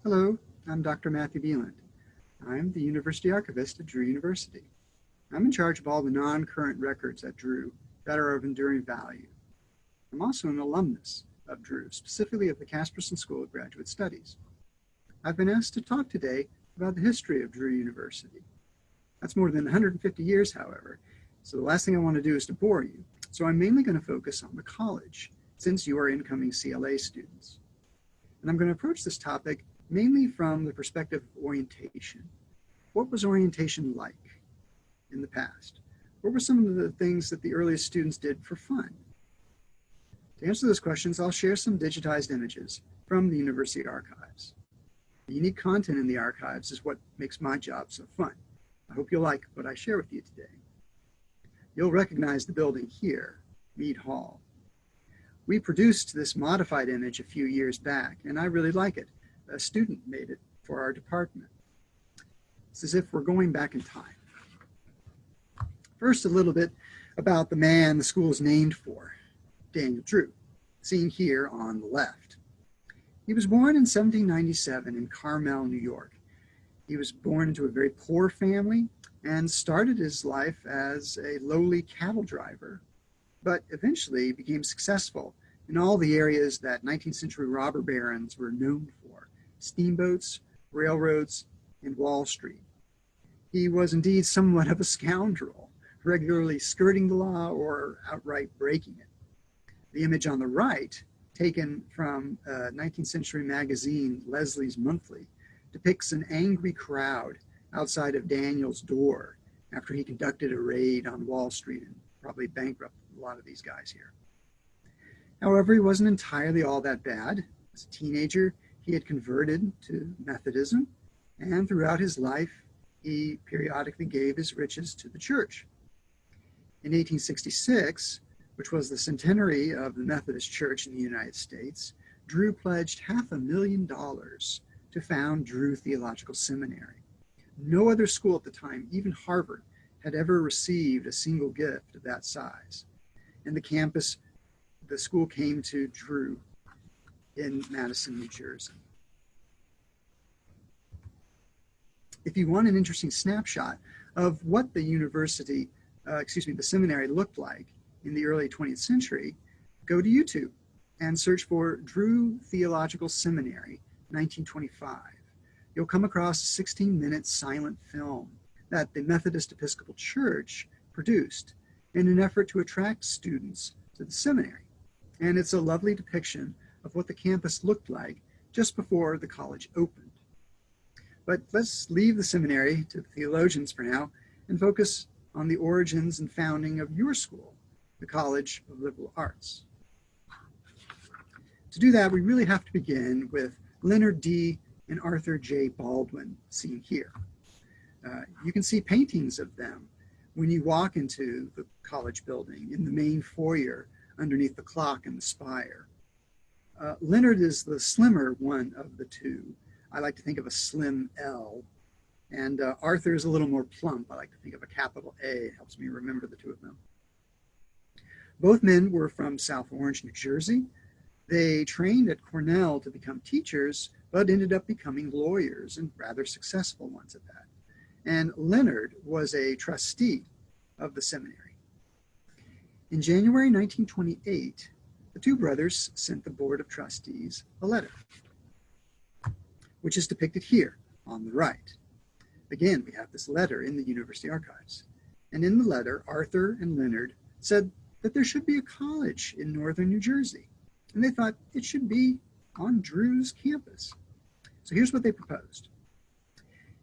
Hello, I'm Dr. Matthew Beland. I'm the University Archivist at Drew University. I'm in charge of all the non-current records at Drew that are of enduring value. I'm also an alumnus of Drew, specifically of the Casperson School of Graduate Studies. I've been asked to talk today about the history of Drew University. That's more than 150 years, however, so the last thing I want to do is to bore you. So I'm mainly going to focus on the college, since you are incoming CLA students. And I'm going to approach this topic mainly from the perspective of orientation. What was orientation like in the past? What were some of the things that the earliest students did for fun? To answer those questions, I'll share some digitized images from the university archives. The unique content in the archives is what makes my job so fun. I hope you'll like what I share with you today. You'll recognize the building here, Mead Hall. We produced this modified image a few years back, and I really like it. A student made it for our department. It's as if we're going back in time. First, a little bit about the man the school is named for, Daniel Drew, seen here on the left. He was born in 1797 in Carmel, New York. He was born into a very poor family and started his life as a lowly cattle driver, but eventually became successful in all the areas that 19th century robber barons were known for: steamboats, railroads, and Wall Street. He was indeed somewhat of a scoundrel, regularly skirting the law or outright breaking it. The image on the right, taken from a 19th century magazine, Leslie's Monthly, depicts an angry crowd outside of Daniel's door after he conducted a raid on Wall Street and probably bankrupted a lot of these guys here. However, he wasn't entirely all that bad. As a teenager, he had converted to Methodism, and throughout his life, he periodically gave his riches to the church. In 1866, which was the centenary of the Methodist Church in the United States, Drew pledged $500,000 to found Drew Theological Seminary. No other school at the time, even Harvard, had ever received a single gift of that size. And the school came to Drew in Madison, New Jersey. If you want an interesting snapshot of what the the seminary looked like in the early 20th century, go to YouTube and search for Drew Theological Seminary, 1925. You'll come across a 16-minute silent film that the Methodist Episcopal Church produced in an effort to attract students to the seminary. And it's a lovely depiction of what the campus looked like just before the college opened. But let's leave the seminary to the theologians for now and focus on the origins and founding of your school, the College of Liberal Arts. To do that, we really have to begin with Leonard D. and Arthur J. Baldwin, seen here. You can see paintings of them when you walk into the college building in the main foyer underneath the clock and the spire. Leonard is the slimmer one of the two. I like to think of a slim L. And Arthur is a little more plump. I like to think of a capital A. It helps me remember the two of them. Both men were from South Orange, New Jersey. They trained at Cornell to become teachers, but ended up becoming lawyers, and rather successful ones at that. And Leonard was a trustee of the seminary. In January 1928, the two brothers sent the Board of Trustees a letter, which is depicted here on the right. Again, we have this letter in the university archives. And in the letter, Arthur and Leonard said that there should be a college in northern New Jersey. And they thought it should be on Drew's campus. So here's what they proposed.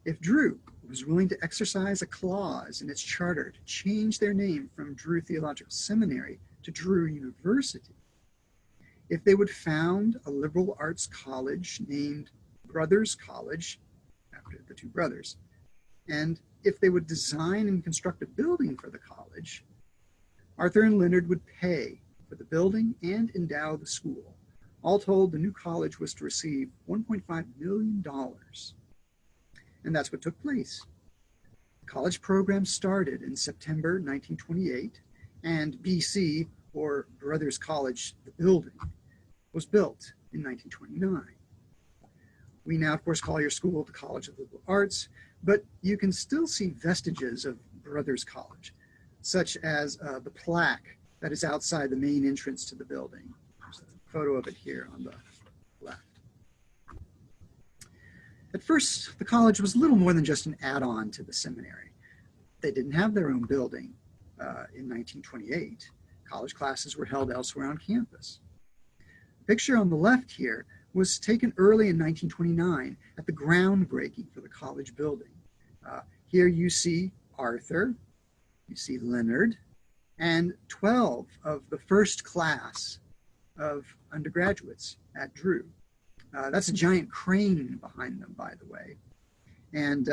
If Drew was willing to exercise a clause in its charter to change their name from Drew Theological Seminary to Drew University, if they would found a liberal arts college named Brothers College, after the two brothers, and if they would design and construct a building for the college, Arthur and Leonard would pay for the building and endow the school. All told, the new college was to receive $1.5 million. And that's what took place. The college program started in September 1928, and BC, or Brothers College, the building, was built in 1929. We now, of course, call your school the College of Liberal Arts, but you can still see vestiges of Brothers College, such as the plaque that is outside the main entrance to the building. There's a photo of it here on the left. At first, the college was little more than just an add-on to the seminary. They didn't have their own building in 1928. College classes were held elsewhere on campus. The picture on the left here was taken early in 1929 at the groundbreaking for the college building. Here you see Arthur, you see Leonard, and 12 of the first class of undergraduates at Drew. That's a giant crane behind them, by the way. And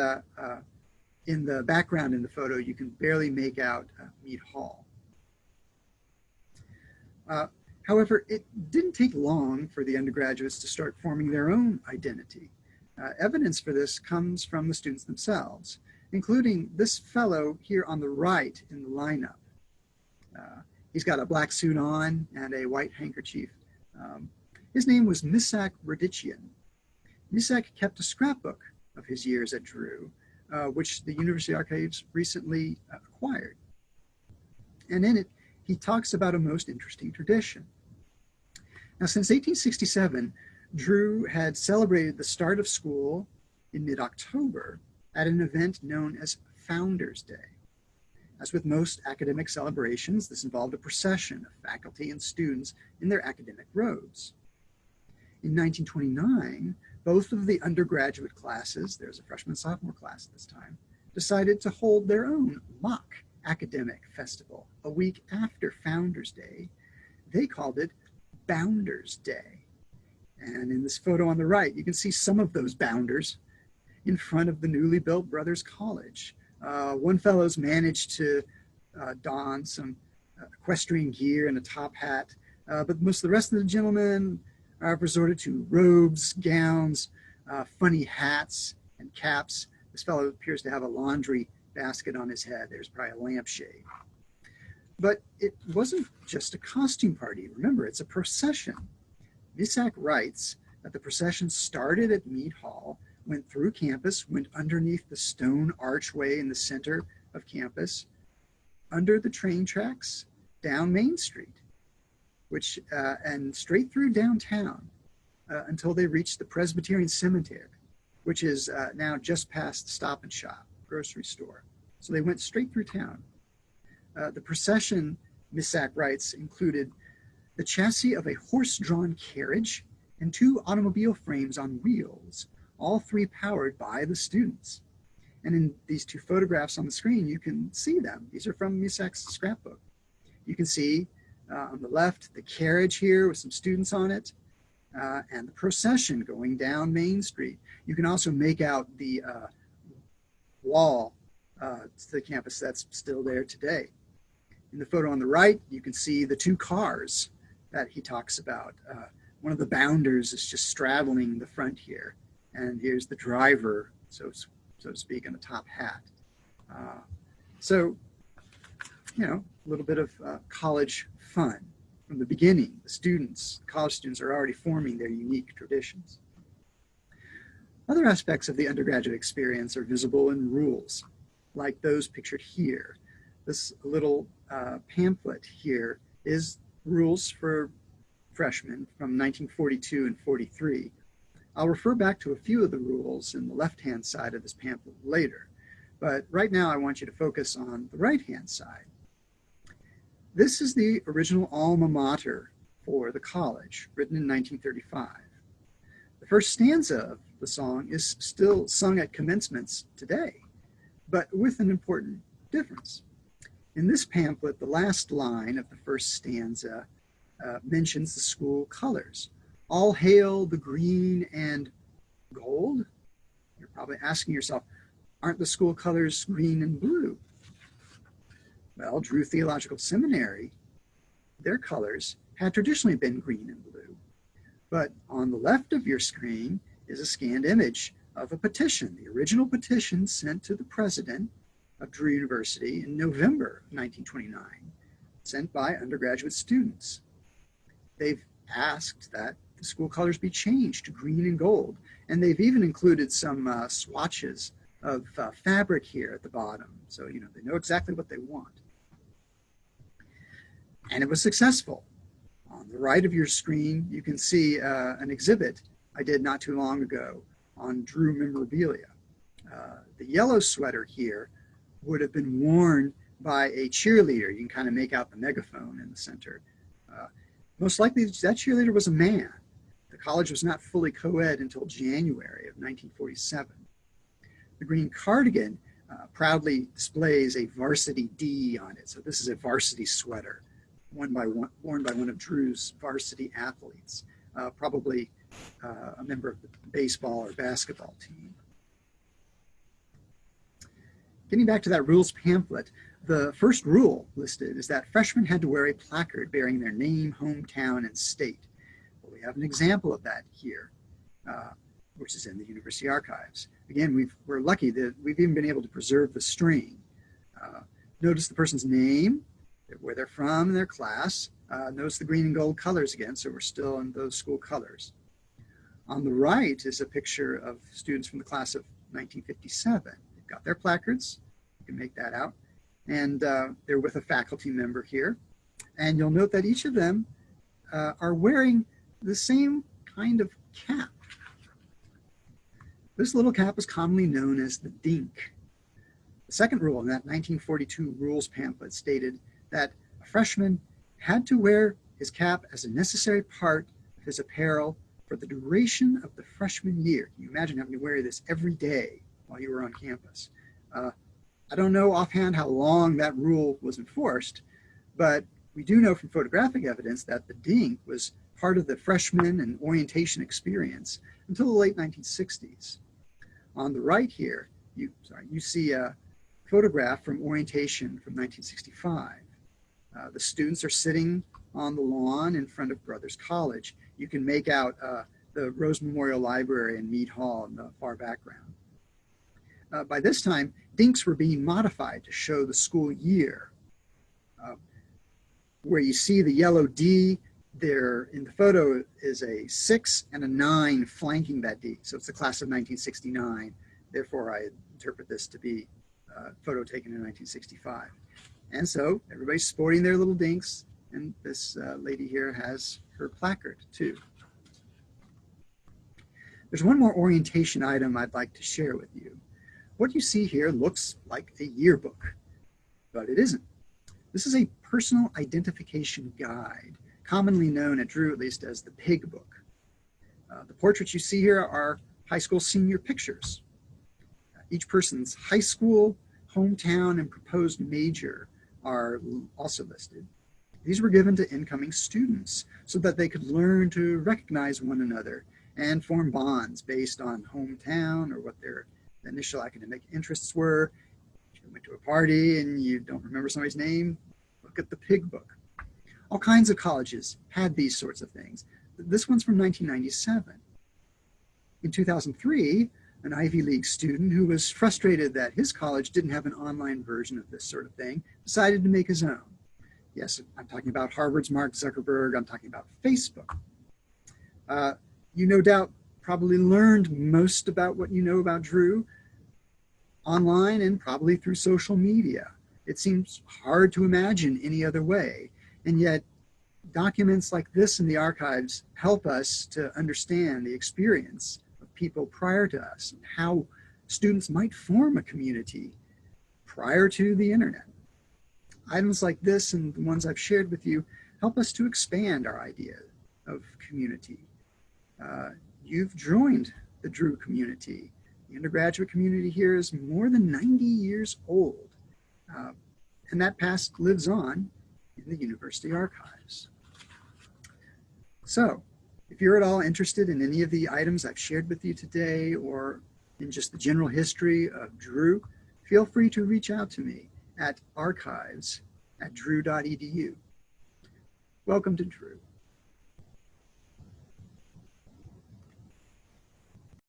in the background in the photo, you can barely make out Mead Hall. However, it didn't take long for the undergraduates to start forming their own identity. Evidence for this comes from the students themselves, including this fellow here on the right in the lineup. He's got a black suit on and a white handkerchief. His name was Misak Radichian. Misak kept a scrapbook of his years at Drew, which the University Archives recently acquired. And in it, he talks about a most interesting tradition. Now, since 1867, Drew had celebrated the start of school in mid-October at an event known as Founders Day. As with most academic celebrations, this involved a procession of faculty and students in their academic robes. In 1929, both of the undergraduate classes, there's a freshman and sophomore class at this time, decided to hold their own mock academic festival a week after Founders Day. They called it Bounders Day. And in this photo on the right, you can see some of those bounders in front of the newly built Brothers College. One fellow's managed to don some equestrian gear and a top hat, but most of the rest of the gentlemen have resorted to robes, gowns, funny hats, and caps. This fellow appears to have a laundry basket on his head. There's probably a lampshade. But it wasn't just a costume party. Remember, it's a procession. Misak writes that the procession started at Mead Hall, went through campus, went underneath the stone archway in the center of campus, under the train tracks, down Main Street, and straight through downtown until they reached the Presbyterian Cemetery, which is now just past the Stop and Shop grocery store. So they went straight through town. The procession, Misak writes, included the chassis of a horse-drawn carriage and 2 automobile frames on wheels, all 3 powered by the students. And in these 2 photographs on the screen, you can see them. These are from Misak's scrapbook. You can see on the left the carriage here with some students on it, and the procession going down Main Street. You can also make out the wall to the campus that's still there today. In the photo on the right, you can see the 2 cars that he talks about. One of the bounders is just straddling the front here, and here's the driver, so to speak, in a top hat. So, a little bit of college fun. From the beginning, college students are already forming their unique traditions. Other aspects of the undergraduate experience are visible in rules, like those pictured here. This little pamphlet here is rules for freshmen from 1942 and 43. I'll refer back to a few of the rules in the left-hand side of this pamphlet later, but right now I want you to focus on the right-hand side. This is the original alma mater for the college, written in 1935. The first stanza of the song is still sung at commencements today, but with an important difference. In this pamphlet, the last line of the first stanza mentions the school colors. All hail the green and gold. You're probably asking yourself, aren't the school colors green and blue? Well, Drew Theological Seminary, their colors had traditionally been green and blue. But on the left of your screen is a scanned image of a petition, the original petition sent to the president of Drew University in November of 1929, sent by undergraduate students. They've asked that the school colors be changed to green and gold. And they've even included some swatches of fabric here at the bottom. So, they know exactly what they want. And it was successful. On the right of your screen, you can see an exhibit I did not too long ago on Drew memorabilia. The yellow sweater here would have been worn by a cheerleader. You can kind of make out the megaphone in the center. Most likely that cheerleader was a man. The college was not fully co-ed until January of 1947. The green cardigan proudly displays a varsity D on it. So this is a varsity sweater worn by one of Drew's varsity athletes, probably a member of the baseball or basketball team. Getting back to that rules pamphlet, the first rule listed is that freshmen had to wear a placard bearing their name, hometown, and state. Well, we have an example of that here, which is in the university archives. Again, we're lucky that we've even been able to preserve the string. Notice the person's name, where they're from, their class. Notice the green and gold colors again, so we're still in those school colors. On the right is a picture of students from the class of 1957. They've got their placards, you can make that out, and they're with a faculty member here. And you'll note that each of them are wearing the same kind of cap. This little cap is commonly known as the dink. The second rule in that 1942 rules pamphlet stated that a freshman had to wear his cap as a necessary part of his apparel for the duration of the freshman year. Can you imagine having to wear this every day while you were on campus? I don't know offhand how long that rule was enforced, but we do know from photographic evidence that the dink was part of the freshman and orientation experience until the late 1960s. On the right here, you see a photograph from orientation from 1965. The students are sitting on the lawn in front of Brothers College. You can make out the Rose Memorial Library and Mead Hall in the far background. By this time, dinks were being modified to show the school year. Where you see the yellow D, there in the photo is a 6 and a 9 flanking that D. So it's the class of 1969. Therefore, I interpret this to be a photo taken in 1965. And so everybody's sporting their little dinks, and this lady here has her placard too. There's one more orientation item I'd like to share with you. What you see here looks like a yearbook, but it isn't. This is a personal identification guide, commonly known at Drew at least as the pig book. The portraits you see here are high school senior pictures. Each person's high school, hometown, and proposed major are also listed. These were given to incoming students so that they could learn to recognize one another and form bonds based on hometown or what their initial academic interests were. If you went to a party and you don't remember somebody's name, look at the pig book. All kinds of colleges had these sorts of things. This one's from 1997. In 2003, an Ivy League student who was frustrated that his college didn't have an online version of this sort of thing decided to make his own. Yes, I'm talking about Harvard's Mark Zuckerberg. I'm talking about Facebook. You no doubt probably learned most about what you know about Drew online and probably through social media. It seems hard to imagine any other way. And yet documents like this in the archives help us to understand the experience of people prior to us and how students might form a community prior to the internet. Items like this and the ones I've shared with you help us to expand our idea of community. You've joined the Drew community. The undergraduate community here is more than 90 years old, and that past lives on in the university archives. So, if you're at all interested in any of the items I've shared with you today or in just the general history of Drew, feel free to reach out to me at archives@drew.edu. Welcome to Drew.